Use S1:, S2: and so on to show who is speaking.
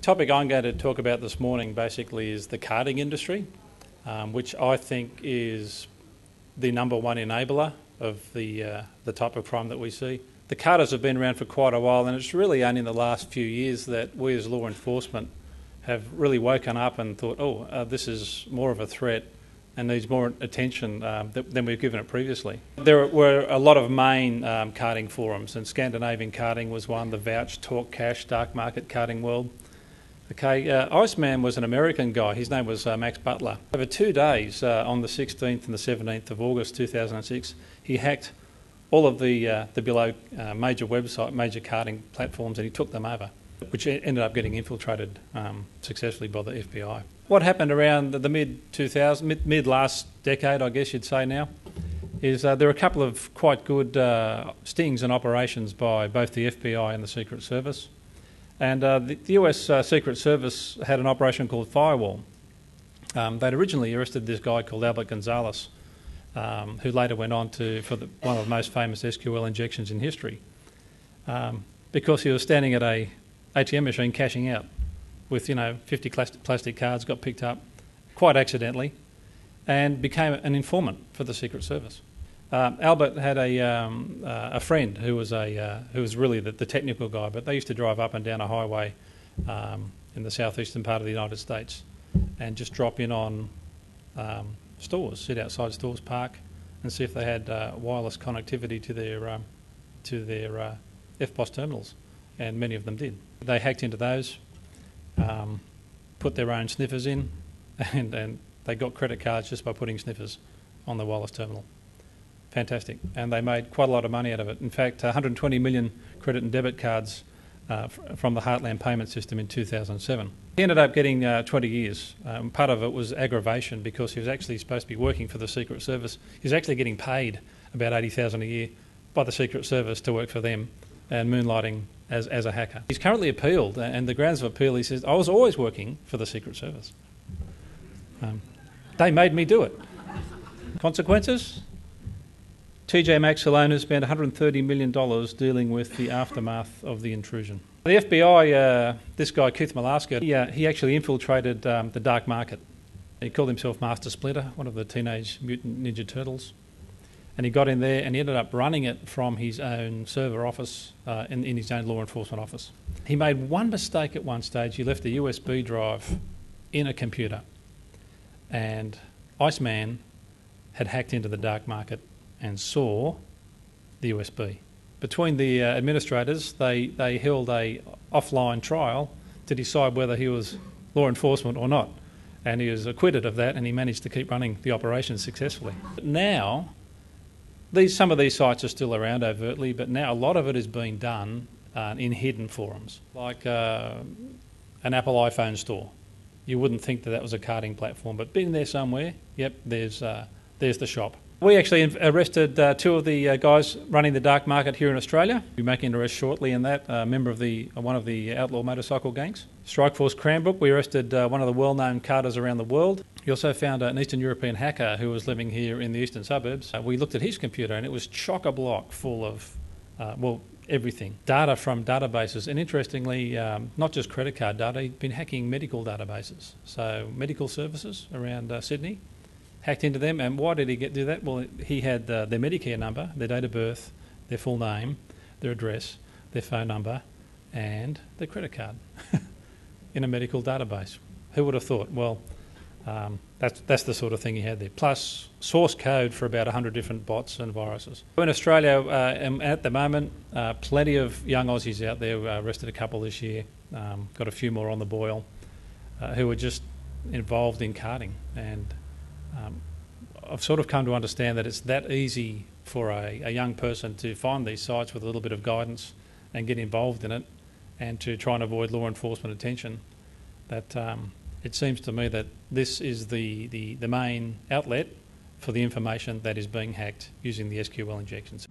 S1: The topic I'm going to talk about this morning basically is the carding industry, which I think is the number one enabler of the type of crime that we see. The carders have been around for quite a while, and it's really only in the last few years that we as law enforcement have really woken up and thought, this is more of a threat and needs more attention than we've given it previously. There were a lot of main carding forums, and Scandinavian Carding was one, the Vouch, Talk Cash, Dark Market Carding World. Iceman was an American guy. His name was Max Butler. Over 2 days, on the 16th and the 17th of August 2006, he hacked all of the below major carding platforms, and he took them over, which ended up getting infiltrated successfully by the FBI. What happened around the mid last decade, I guess you'd say now, is there were a couple of quite good stings and operations by both the FBI and the Secret Service. And the US Secret Service had an operation called Firewall. They'd originally arrested this guy called Albert Gonzalez, who later went on for one of the most famous SQL injections in history, because he was standing at a ATM machine cashing out with 50 plastic cards, got picked up quite accidentally, and became an informant for the Secret Service. Albert had a friend who was really the technical guy, but they used to drive up and down a highway in the southeastern part of the United States and just drop in on stores, sit outside stores, park, and see if they had wireless connectivity to their FPOS terminals, and many of them did. They hacked into those, put their own sniffers in, and they got credit cards just by putting sniffers on the wireless terminal. Fantastic. And they made quite a lot of money out of it. In fact, 120 million credit and debit cards from the Heartland payment system in 2007. He ended up getting 20 years. Part of it was aggravation because he was actually supposed to be working for the Secret Service. He was actually getting paid about $80,000 a year by the Secret Service to work for them and moonlighting as a hacker. He's currently appealed, and the grounds of appeal, he says, I was always working for the Secret Service. They made me do it. Consequences? TJ Maxx alone has spent $130 million dealing with the aftermath of the intrusion. The FBI, this guy Keith Malaska, he actually infiltrated the dark market. He called himself Master Splinter, one of the Teenage Mutant Ninja Turtles. And he got in there and he ended up running it from his own server office in his own law enforcement office. He made one mistake at one stage. He left a USB drive in a computer, and Iceman had hacked into the dark market and saw the USB. Between the administrators, they held a offline trial to decide whether he was law enforcement or not, and he was acquitted of that, and he managed to keep running the operation successfully. But now, some of these sites are still around overtly, but now a lot of it is being done in hidden forums, like an Apple iPhone store. You wouldn't think that was a carding platform, but being there somewhere, yep, there's the shop. We actually arrested two of the guys running the dark market here in Australia. We're making an arrest shortly in that, a member of one of the outlaw motorcycle gangs. Strikeforce Cranbrook, we arrested one of the well-known carders around the world. We also found an Eastern European hacker who was living here in the eastern suburbs. We looked at his computer and it was chock-a-block full of, everything. Data from databases, and interestingly, not just credit card data, he'd been hacking medical databases. So medical services around Sydney. Hacked into them, and why did he do that? Well, he had their Medicare number, their date of birth, their full name, their address, their phone number, and their credit card in a medical database. Who would have thought? Well, that's the sort of thing he had there. Plus source code for about 100 different bots and viruses. In Australia, at the moment, plenty of young Aussies out there. Arrested a couple this year, got a few more on the boil, who were just involved in carding. And I've sort of come to understand that it's that easy for a young person to find these sites with a little bit of guidance and get involved in it, and to try and avoid law enforcement attention, that it seems to me that this is the main outlet for the information that is being hacked using the SQL injections.